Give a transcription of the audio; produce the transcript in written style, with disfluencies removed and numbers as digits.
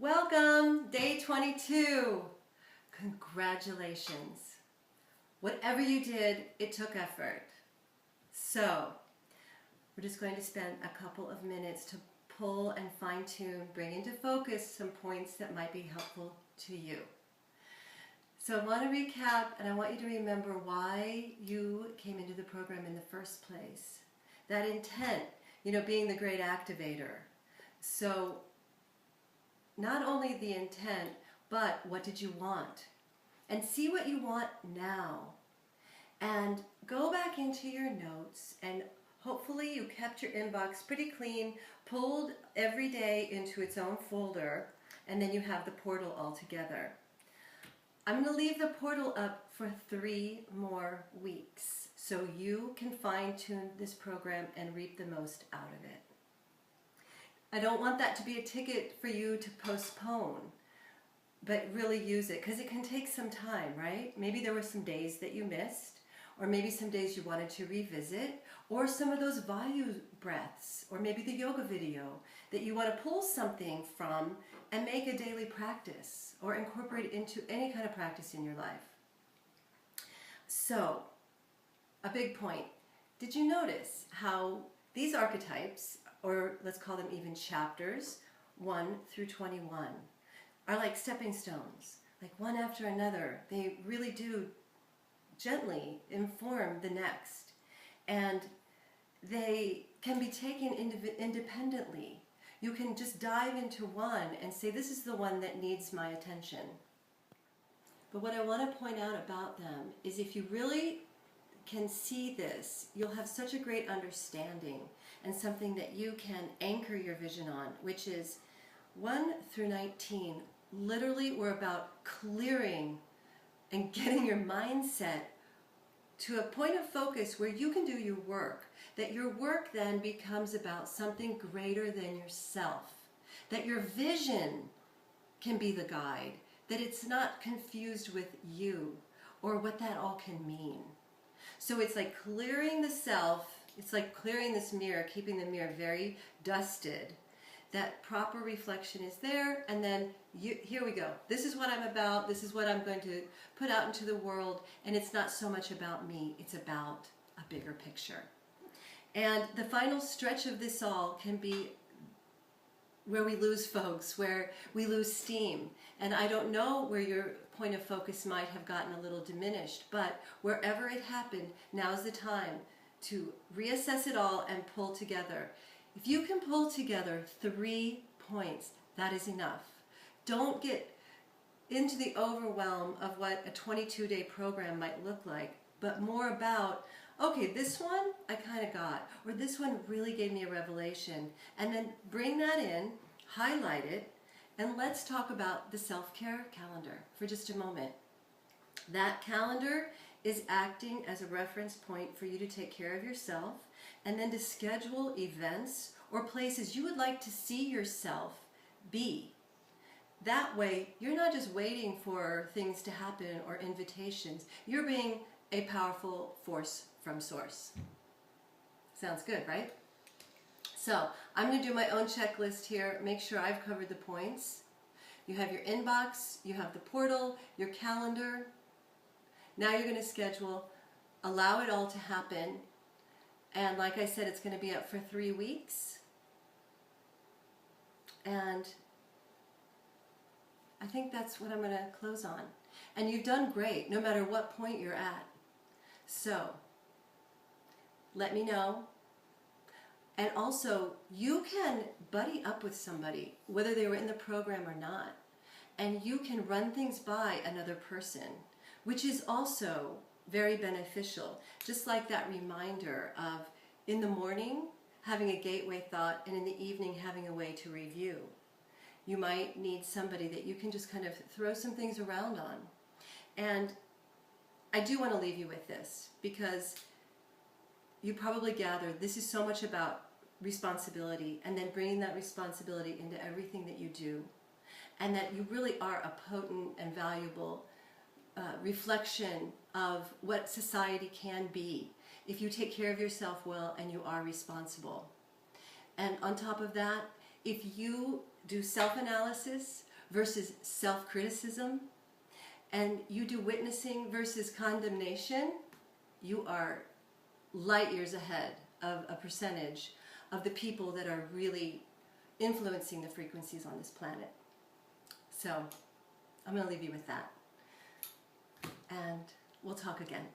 Welcome, day 22. Congratulations. Whatever you did, it took effort. So, we're just going to spend a couple of minutes to pull and fine-tune, bring into focus some points that might be helpful to you. So I want to recap, and I want you to remember why you came into the program in the first place. That intent, being the great activator. So not only the intent, but what did you want? And see what you want now. And go back into your notes, and hopefully you kept your inbox pretty clean, pulled every day into its own folder, and then you have the portal all together. I'm going to leave the portal up for 3 more weeks so you can fine-tune this program and reap the most out of it. I don't want that to be a ticket for you to postpone, but really use it, because it can take some time, right? Maybe there were some days that you missed, or maybe some days you wanted to revisit, or some of those Vayu breaths, or maybe the yoga video that you want to pull something from and make a daily practice, or incorporate it into any kind of practice in your life. So, a big point. Did you notice how these archetypes, or let's call them even chapters, 1 through 21, are like stepping stones, like one after another. They really do gently inform the next, and they can be taken independently. You can just dive into one and say, this is the one that needs my attention. But what I want to point out about them is, if you really can see this, you'll have such a great understanding and something that you can anchor your vision on, which is 1 through 19. Literally, we're about clearing and getting your mindset to a point of focus where you can do your work, that your work then becomes about something greater than yourself, that your vision can be the guide, that it's not confused with you or what that all can mean. So it's like clearing the self, it's like clearing this mirror, keeping the mirror very dusted. That proper reflection is there, and then here we go. This is what I'm about, this is what I'm going to put out into the world, and it's not so much about me, it's about a bigger picture. And the final stretch of this all can be where we lose folks, where we lose steam. And I don't know where your point of focus might have gotten a little diminished, but wherever it happened, now's the time to reassess it all and pull together. If you can pull together 3 points, that is enough. Don't get into the overwhelm of what a 22-day program might look like, but more about, okay, this one I kind of got, or this one really gave me a revelation, and then bring that in, highlight it, and let's talk about the self-care calendar for just a moment. That calendar is acting as a reference point for you to take care of yourself, and then to schedule events or places you would like to see yourself be. That way, you're not just waiting for things to happen or invitations. You're being a powerful force from source. Sounds good, right? So, I'm going to do my own checklist here, make sure I've covered the points. You have your inbox, you have the portal, your calendar. Now you're going to schedule, allow it all to happen, and like I said, it's going to be up for 3 weeks. And I think that's what I'm going to close on. And you've done great, no matter what point you're at. So, let me know. And also, you can buddy up with somebody, whether they were in the program or not. And you can run things by another person, which is also very beneficial. Just like that reminder of, in the morning, having a gateway thought, and in the evening, having a way to review. You might need somebody that you can just kind of throw some things around on. And I do want to leave you with this, because you probably gathered this is so much about responsibility, and then bringing that responsibility into everything that you do, and that you really are a potent and valuable reflection of what society can be if you take care of yourself well and you are responsible. And on top of that, if you do self-analysis, versus self-criticism, and you do witnessing versus condemnation, you are light years ahead of a percentage of the people that are really influencing the frequencies on this planet. So I'm going to leave you with that, and we'll talk again.